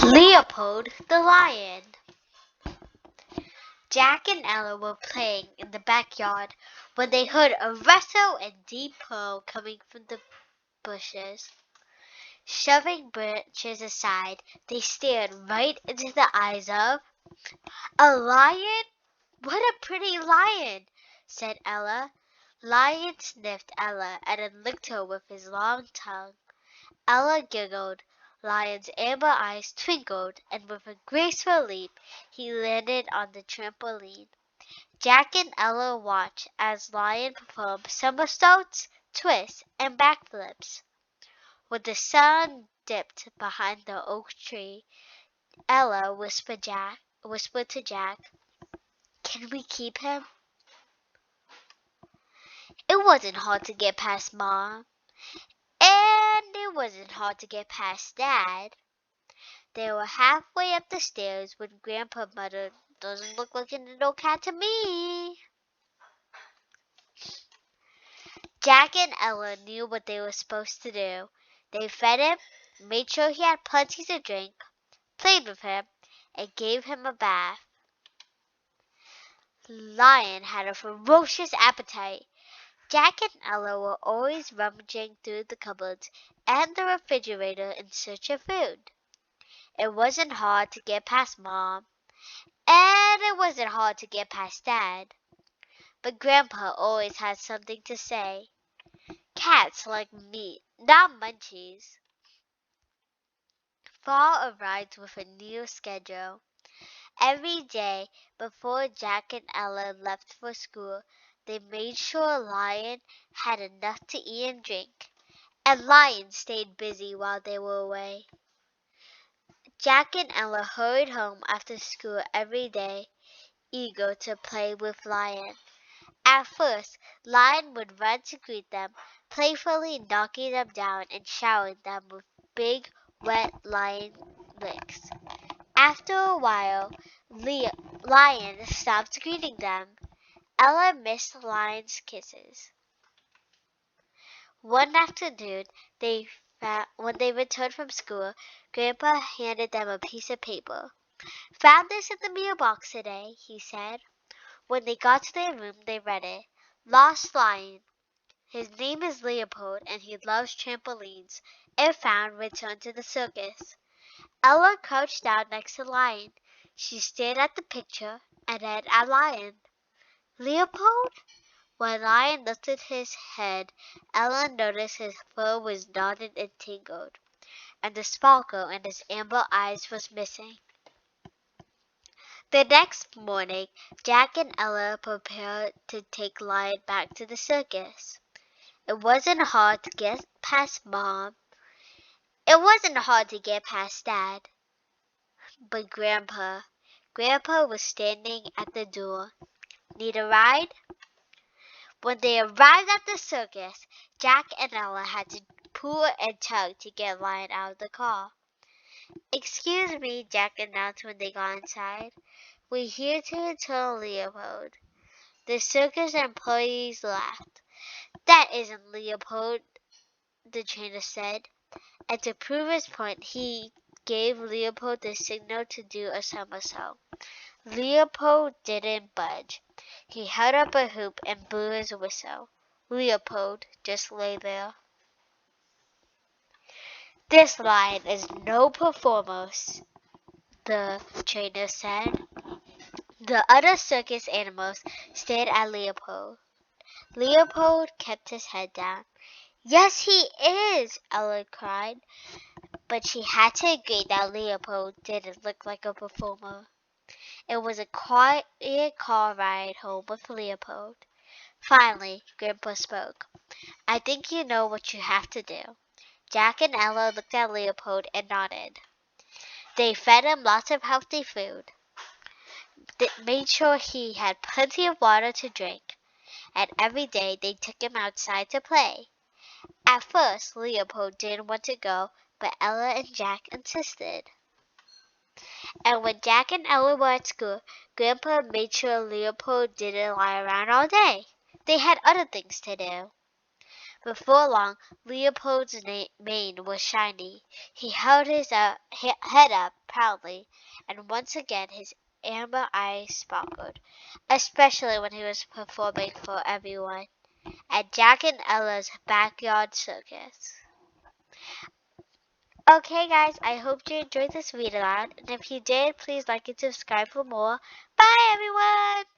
Leopold the Lion. Jack and Ella were playing in the backyard when they heard a rustle and deep purr coming from the bushes. Shoving branches aside, they stared right into the eyes of a lion. What a pretty lion, said Ella. Lion sniffed Ella and then licked her with his long tongue. Ella giggled. Lion's amber eyes twinkled, and with a graceful leap, he landed on the trampoline. Jack and Ella watched as Lion performed somersaults, twists, and backflips. When the sun dipped behind the oak tree, Ella whispered to Jack, "Can we keep him?" It wasn't hard to get past Mom, and it wasn't hard to get past Dad. They were halfway up the stairs when Grandpa muttered, "Doesn't look like a little cat to me." Jack and Ella knew what they were supposed to do. They fed him, made sure he had plenty to drink, played with him, and gave him a bath. Lion had a ferocious appetite. Jack and Ella were always rummaging through the cupboards and the refrigerator in search of food. It wasn't hard to get past Mom, and it wasn't hard to get past Dad. But Grandpa always had something to say. Cats like meat, not munchies. Fall arrived with a new schedule. Every day before Jack and Ella left for school, they made sure Lion had enough to eat and drink, and Lion stayed busy while they were away. Jack and Ella hurried home after school every day, eager to play with Lion. At first, Lion would run to greet them, playfully knocking them down and showering them with big, wet lion licks. After a while, Lion stopped greeting them. Ella missed Lion's kisses. One afternoon, when they returned from school, Grandpa handed them a piece of paper. "Found this in the mailbox today," he said. When they got to their room, they read it. "Lost Lion. His name is Leopold, and he loves trampolines. If found, return to the circus." Ella crouched down next to Lion. She stared at the picture and then at Lion. "Leopold?" When Lion lifted his head, Ella noticed his fur was knotted and tangled, and the sparkle in his amber eyes was missing. The next morning, Jack and Ella prepared to take Lion back to the circus. It wasn't hard to get past Mom. It wasn't hard to get past Dad. But Grandpa was standing at the door. "Need a ride?" When they arrived at the circus, Jack and Ella had to pull and tug to get Lion out of the car. "Excuse me," Jack announced when they got inside. "We're here to return Leopold." The circus employees laughed. "That isn't Leopold," the trainer said, and to prove his point, he gave Leopold the signal to do a somersault. Leopold didn't budge. He held up a hoop and blew his whistle. Leopold just lay there. "This Lion is no performer," the trainer said. The other circus animals stared at Leopold. Leopold kept his head down. "Yes, he is!" Ella cried. But she had to agree that Leopold didn't look like a performer. It was a quiet car ride home with Leopold. Finally, Grandpa spoke. "I think you know what you have to do." Jack and Ella looked at Leopold and nodded. They fed him lots of healthy food. They made sure he had plenty of water to drink. And every day they took him outside to play. At first, Leopold didn't want to go, but Ella and Jack insisted. And when Jack and Ella were at school, Grandpa made sure Leopold didn't lie around all day. They had other things to do. Before long, Leopold's mane was shiny. He held his head up proudly, and once again his amber eyes sparkled, especially when he was performing for everyone at Jack and Ella's backyard circus. Okay, guys, I hope you enjoyed this read aloud, and if you did, please like and subscribe for more. Bye, everyone!